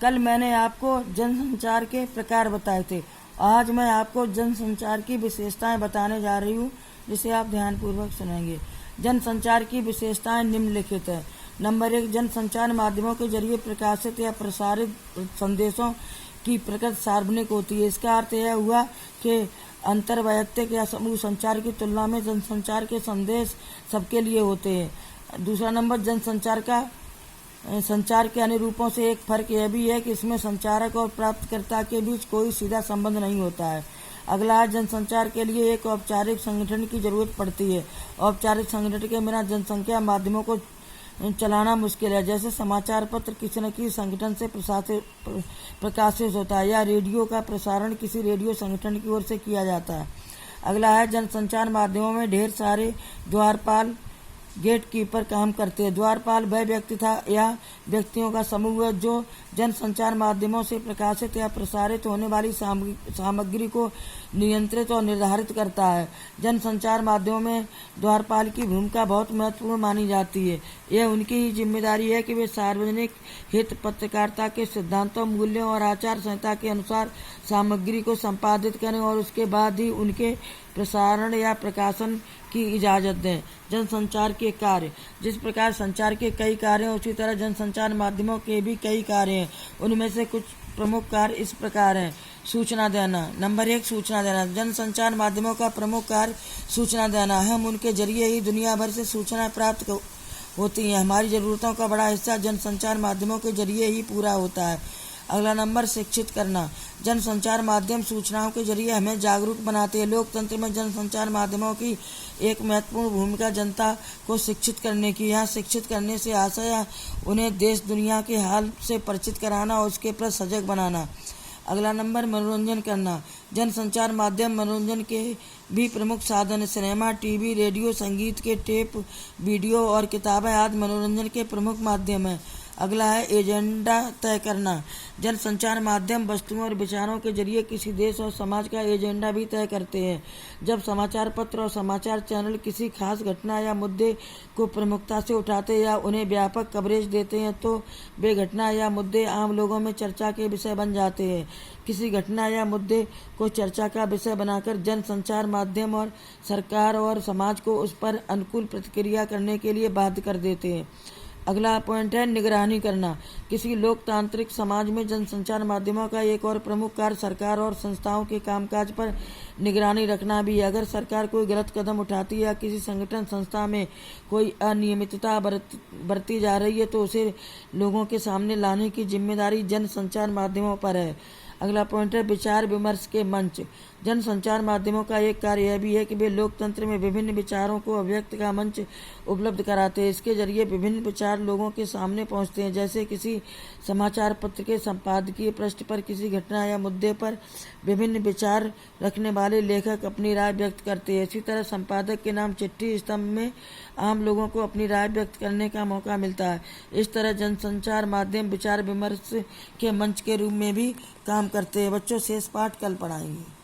कल मैंने आपको जनसंचार के प्रकार बताए थे। आज मैं आपको जनसंचार की विशेषताएं बताने जा रही हूँ, जिसे आप ध्यानपूर्वक सुनेंगे। जनसंचार की विशेषताएं निम्नलिखित है। नंबर 1, जनसंचार माध्यमों के जरिए प्रकाशित या प्रसारित संदेशों की प्रकृति सार्वजनिक होती है। इसका अर्थ यह हुआ कि अंतर्वैयक्तिक या समूह संचार की तुलना में जनसंचार के संदेश सबके लिए होते हैं। दूसरा नंबर, संचार के अन्य रूपों से एक फर्क यह भी है कि इसमें संचारक और प्राप्तकर्ता के बीच कोई सीधा संबंध नहीं होता है। अगला है, जनसंचार के लिए एक औपचारिक संगठन की जरूरत पड़ती है। औपचारिक संगठन के बिना जनसंचार माध्यमों को चलाना मुश्किल है। जैसे समाचार पत्र किसी न किसी संगठन से प्रकाशित होता है या रेडियो का प्रसारण किसी रेडियो संगठन की ओर से किया जाता है। अगला है, जनसंचार माध्यमों में ढेर सारे द्वारपाल गेट कीपर काम करते हैं। द्वारपाल वह व्यक्ति था या व्यक्तियों का समूह है जो जनसंचार माध्यमों से प्रकाशित या प्रसारित होने वाली सामग्री को नियंत्रित और निर्धारित करता है। जनसंचार माध्यमों में द्वारपाल की भूमिका बहुत महत्वपूर्ण मानी जाती है। यह उनकी ही जिम्मेदारी है कि वे सार्वजनिक हित पत्रकारिता के सिद्धांतों, मूल्यों और आचार संहिता के अनुसार सामग्री को संपादित करें और उसके बाद ही उनके प्रसारण या प्रकाशन की इजाजत दें। जनसंचार के कार्य। जिस प्रकार संचार के कई कार्य हैं, उसी तरह जनसंचार माध्यमों के भी कई कार्य हैं। उनमें से कुछ प्रमुख कार्य इस प्रकार हैं। सूचना देना। नंबर 1, सूचना देना। जनसंचार माध्यमों का प्रमुख कार्य सूचना देना है। हम उनके जरिए ही दुनिया भर से सूचना प्राप्त होती हैं। हमारी जरूरतों का बड़ा हिस्सा जनसंचार माध्यमों के जरिए ही पूरा होता है। अगला नंबर, शिक्षित करना। जनसंचार माध्यम सूचनाओं के जरिए हमें जागरूक बनाते हैं। लोकतंत्र में जनसंचार माध्यमों की एक महत्वपूर्ण भूमिका जनता को शिक्षित करने की। यहाँ शिक्षित करने से आशय उन्हें देश दुनिया के हाल से परिचित कराना और उसके प्रति सजग बनाना। अगला नंबर, मनोरंजन करना। जनसंचार माध्यम मनोरंजन के भी प्रमुख साधन है। सिनेमा, टीवी, रेडियो, संगीत के टेप, वीडियो और किताबें आदि मनोरंजन के प्रमुख माध्यम हैं। अगला है, एजेंडा तय करना। जनसंचार माध्यम वस्तुओं और विचारों के जरिए किसी देश और समाज का एजेंडा भी तय करते हैं। जब समाचार पत्र और समाचार चैनल किसी खास घटना या मुद्दे को प्रमुखता से उठाते या उन्हें व्यापक कवरेज देते हैं तो वे घटना या मुद्दे आम लोगों में चर्चा के विषय बन जाते हैं। किसी घटना या मुद्दे को चर्चा का विषय बनाकर जनसंचार माध्यम और सरकार और समाज को उस पर अनुकूल प्रतिक्रिया करने के लिए बाध्य कर देते हैं। अगला पॉइंट है, निगरानी करना। किसी लोकतांत्रिक समाज में जनसंचार माध्यमों का एक और प्रमुख कार्य सरकार और संस्थाओं के कामकाज पर निगरानी रखना भी है। अगर सरकार कोई गलत कदम उठाती है या किसी संगठन संस्था में कोई अनियमितता बरती जा रही है तो उसे लोगों के सामने लाने की जिम्मेदारी जनसंचार माध्यमों पर है। अगला पॉइंट है, विचार विमर्श के मंच। जनसंचार माध्यमों का एक कार्य यह भी है कि वे लोकतंत्र में विभिन्न विचारों को अभिव्यक्त का मंच उपलब्ध कराते हैं। इसके जरिए विभिन्न विचार लोगों के सामने पहुंचते हैं। जैसे किसी समाचार पत्र के संपादकीय पृष्ठ पर किसी घटना या मुद्दे पर विभिन्न विचार रखने वाले लेखक अपनी राय व्यक्त करते हैं। इसी तरह संपादक के नाम चिट्ठी स्तंभ में आम लोगों को अपनी राय व्यक्त करने का मौका मिलता है। इस तरह जनसंचार माध्यम विचार विमर्श के मंच के रूप में भी काम करते हैं। बच्चों, शेष पाठ कल पढ़ाएंगे।